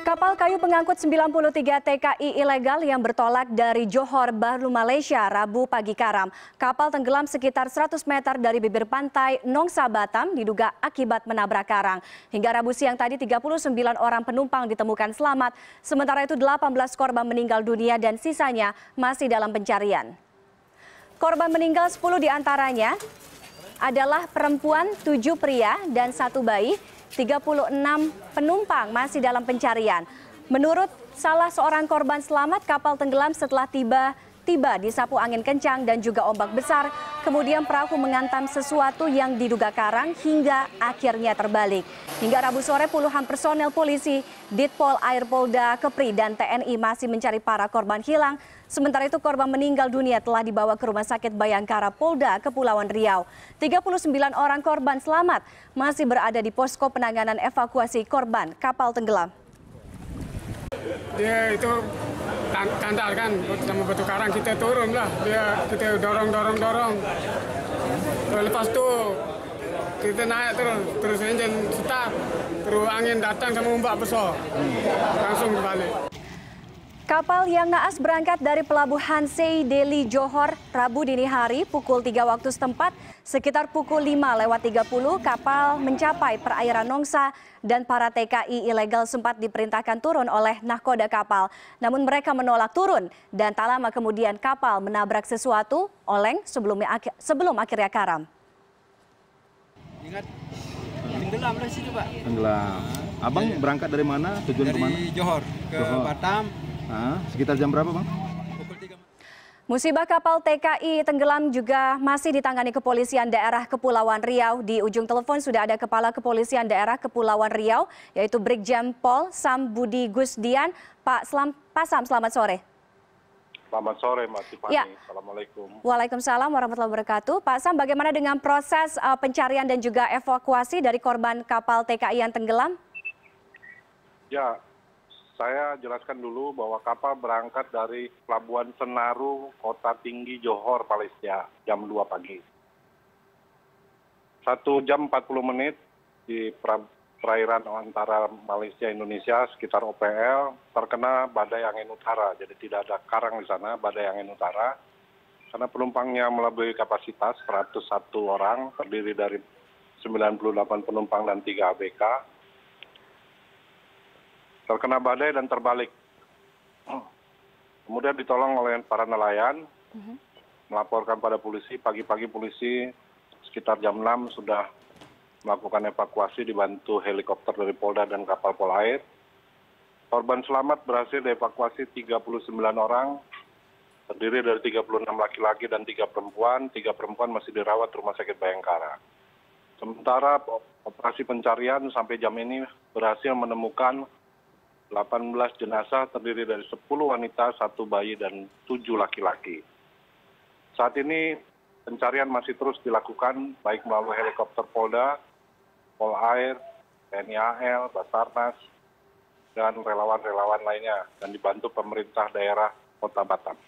Kapal kayu pengangkut 93 TKI ilegal yang bertolak dari Johor Bahru, Malaysia, Rabu pagi karam. Kapal tenggelam sekitar 100 meter dari bibir pantai Nongsa, Batam, diduga akibat menabrak karang. Hingga Rabu siang tadi 39 orang penumpang ditemukan selamat, sementara itu 18 korban meninggal dunia dan sisanya masih dalam pencarian. Korban meninggal 10 diantaranya adalah perempuan, 7 pria, dan 1 bayi. 36 penumpang masih dalam pencarian. Menurut salah seorang korban selamat, kapal tenggelam setelah tiba disapu angin kencang dan juga ombak besar. Kemudian perahu mengantam sesuatu yang diduga karang hingga akhirnya terbalik. Hingga Rabu sore puluhan personel polisi, Ditpol Air Polda Kepri dan TNI masih mencari para korban hilang. Sementara itu korban meninggal dunia telah dibawa ke Rumah Sakit Bayangkara Polda Kepulauan Riau. 39 orang korban selamat masih berada di posko penanganan evakuasi korban kapal tenggelam. Dia itu kandas kan, sama batu karang kita turun lah, kita dorong. Lepas itu kita naik terus engine start, terus angin datang sama ombak besar, langsung kembali. Kapal yang naas berangkat dari Pelabuhan Sei Deli Johor Rabu dini hari pukul 3 waktu setempat. Sekitar pukul 5:30 kapal mencapai perairan Nongsa dan para TKI ilegal sempat diperintahkan turun oleh nahkoda kapal. Namun mereka menolak turun dan tak lama kemudian kapal menabrak sesuatu oleng sebelum akhirnya karam. Ingat tenggelam dari situ, Pak. Tenggelam. Abang berangkat dari mana? Tujuan kemana? Dari Johor ke Batam. Sekitar jam berapa, Bang? Pukul 3. Musibah kapal TKI tenggelam juga masih ditangani Kepolisian Daerah Kepulauan Riau. Di ujung telepon sudah ada Kepala Kepolisian Daerah Kepulauan Riau, yaitu Brigjen Pol Sam Budi Gusdian. Pak Sam, selamat sore. Selamat sore, Mbak Tiffany. Ya. Assalamualaikum. Waalaikumsalam warahmatullahi wabarakatuh. Pak Sam, bagaimana dengan proses pencarian dan juga evakuasi dari korban kapal TKI yang tenggelam? Ya, saya jelaskan dulu bahwa kapal berangkat dari Pelabuhan Senaru, Kota Tinggi, Johor, Malaysia, jam 2 pagi. 1 jam 40 menit di perairan antara Malaysia Indonesia sekitar OPL terkena badai angin utara. Jadi tidak ada karang di sana, badai angin utara. Karena penumpangnya melebihi kapasitas 101 orang, terdiri dari 98 penumpang dan 3 ABK. Terkena badai dan terbalik. Kemudian ditolong oleh para nelayan, melaporkan pada polisi. Pagi-pagi polisi sekitar jam 6 sudah melakukan evakuasi dibantu helikopter dari Polda dan kapal Polair. Korban selamat berhasil dievakuasi 39 orang, terdiri dari 36 laki-laki dan 3 perempuan. 3 perempuan masih dirawat Rumah Sakit Bayangkara. Sementara operasi pencarian sampai jam ini berhasil menemukan 18 jenazah terdiri dari 10 wanita, 1 bayi, dan 7 laki-laki. Saat ini pencarian masih terus dilakukan baik melalui helikopter Polda, Polair, TNI AL, Basarnas, dan relawan-relawan lainnya, dan dibantu pemerintah daerah Kota Batam.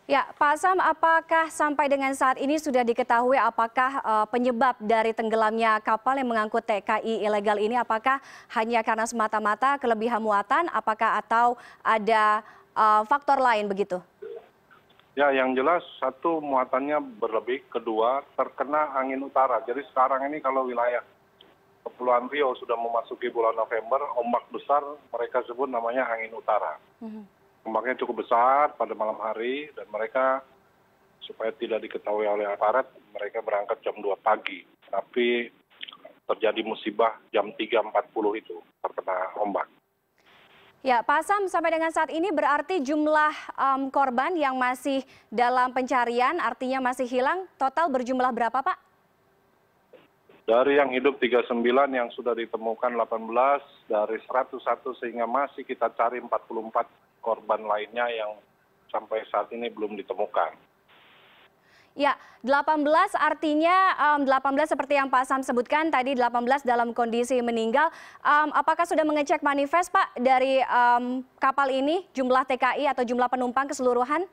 Ya, Pak Sam, apakah sampai dengan saat ini sudah diketahui apakah penyebab dari tenggelamnya kapal yang mengangkut TKI ilegal ini, apakah hanya karena semata-mata kelebihan muatan, apakah atau ada faktor lain begitu? Ya, yang jelas satu muatannya berlebih, kedua terkena angin utara. Jadi sekarang ini kalau wilayah Kepulauan Riau sudah memasuki bulan November, ombak besar mereka sebut namanya angin utara. Ombaknya cukup besar pada malam hari dan mereka supaya tidak diketahui oleh aparat mereka berangkat jam 2 pagi. Tapi terjadi musibah jam 3.40 itu terkena ombak. Ya, Pak Sam, sampai dengan saat ini berarti jumlah korban yang masih dalam pencarian artinya masih hilang total berjumlah berapa, Pak? Dari yang hidup 39 yang sudah ditemukan 18, dari 101 sehingga masih kita cari 44 korban lainnya yang sampai saat ini belum ditemukan. Ya, 18 artinya 18 seperti yang Pak Sam sebutkan tadi 18 dalam kondisi meninggal. Apakah sudah mengecek manifest, Pak, dari kapal ini jumlah TKI atau jumlah penumpang keseluruhan?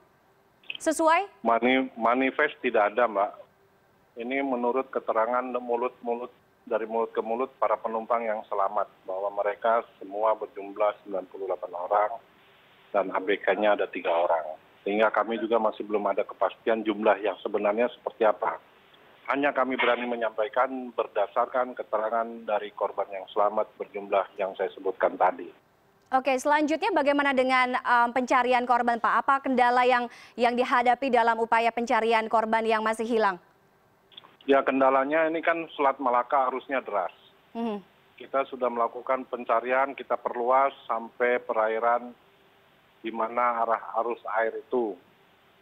Sesuai? Manifest tidak ada, Mbak. Ini menurut keterangan mulut dari mulut ke mulut para penumpang yang selamat bahwa mereka semua berjumlah 98 orang dan ABK-nya ada 3 orang. Sehingga kami juga masih belum ada kepastian jumlah yang sebenarnya seperti apa. Hanya kami berani menyampaikan berdasarkan keterangan dari korban yang selamat berjumlah yang saya sebutkan tadi. Oke, selanjutnya bagaimana dengan pencarian korban, Pak? Apa kendala yang dihadapi dalam upaya pencarian korban yang masih hilang? Ya, kendalanya ini kan Selat Malaka arusnya deras. Kita sudah melakukan pencarian, kita perluas sampai perairan di mana arah arus air itu.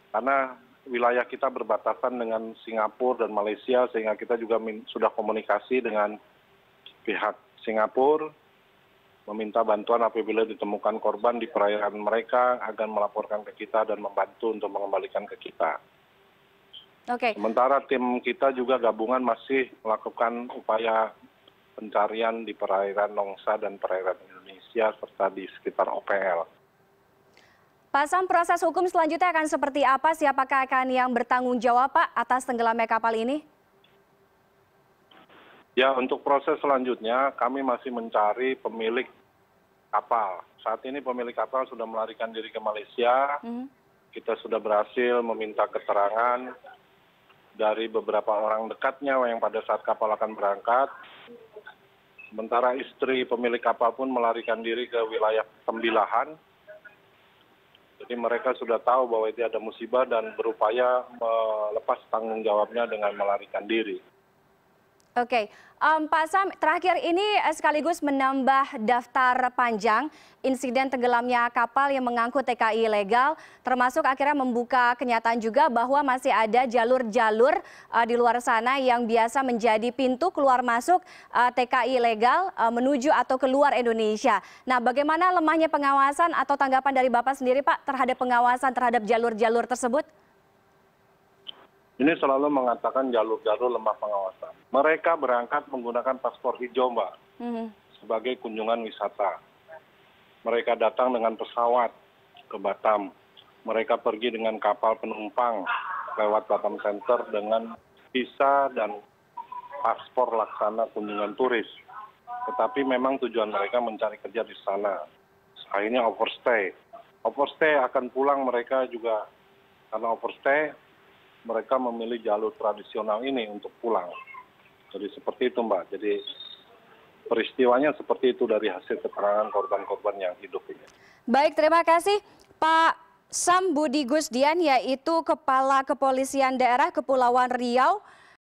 Karena wilayah kita berbatasan dengan Singapura dan Malaysia, sehingga kita juga sudah komunikasi dengan pihak Singapura, meminta bantuan apabila ditemukan korban di perairan mereka agar melaporkan ke kita dan membantu untuk mengembalikan ke kita. Oke. Sementara tim kita juga gabungan masih melakukan upaya pencarian di perairan Nongsa dan perairan Indonesia serta di sekitar OPL. Pak Sam, proses hukum selanjutnya akan seperti apa? Siapakah akan yang bertanggung jawab, Pak, atas tenggelamnya kapal ini? Ya, untuk proses selanjutnya kami masih mencari pemilik kapal. Saat ini pemilik kapal sudah melarikan diri ke Malaysia. Kita sudah berhasil meminta keterangan dari beberapa orang dekatnya yang pada saat kapal akan berangkat. Sementara istri pemilik kapal pun melarikan diri ke wilayah Tembilahan. Jadi mereka sudah tahu bahwa itu ada musibah dan berupaya melepas tanggung jawabnya dengan melarikan diri. Oke, Pak Sam, terakhir ini sekaligus menambah daftar panjang insiden tenggelamnya kapal yang mengangkut TKI ilegal, termasuk akhirnya membuka kenyataan juga bahwa masih ada jalur-jalur di luar sana yang biasa menjadi pintu keluar masuk TKI ilegal menuju atau keluar Indonesia. Nah, bagaimana lemahnya pengawasan atau tanggapan dari Bapak sendiri, Pak, terhadap pengawasan terhadap jalur-jalur tersebut? Ini selalu mengatakan jalur-jalur lemah pengawasan. Mereka berangkat menggunakan paspor hijau, Mbak, sebagai kunjungan wisata. Mereka datang dengan pesawat ke Batam. Mereka pergi dengan kapal penumpang lewat Batam Center dengan visa dan paspor laksana kunjungan turis. Tetapi memang tujuan mereka mencari kerja di sana. Akhirnya overstay. Overstay akan pulang mereka juga karena overstay. Mereka memilih jalur tradisional ini untuk pulang. Jadi seperti itu, Mbak. Jadi peristiwanya seperti itu dari hasil keterangan korban-korban yang hidup ini. Baik, terima kasih Pak Sam Budi Gusdian, yaitu Kepala Kepolisian Daerah Kepulauan Riau.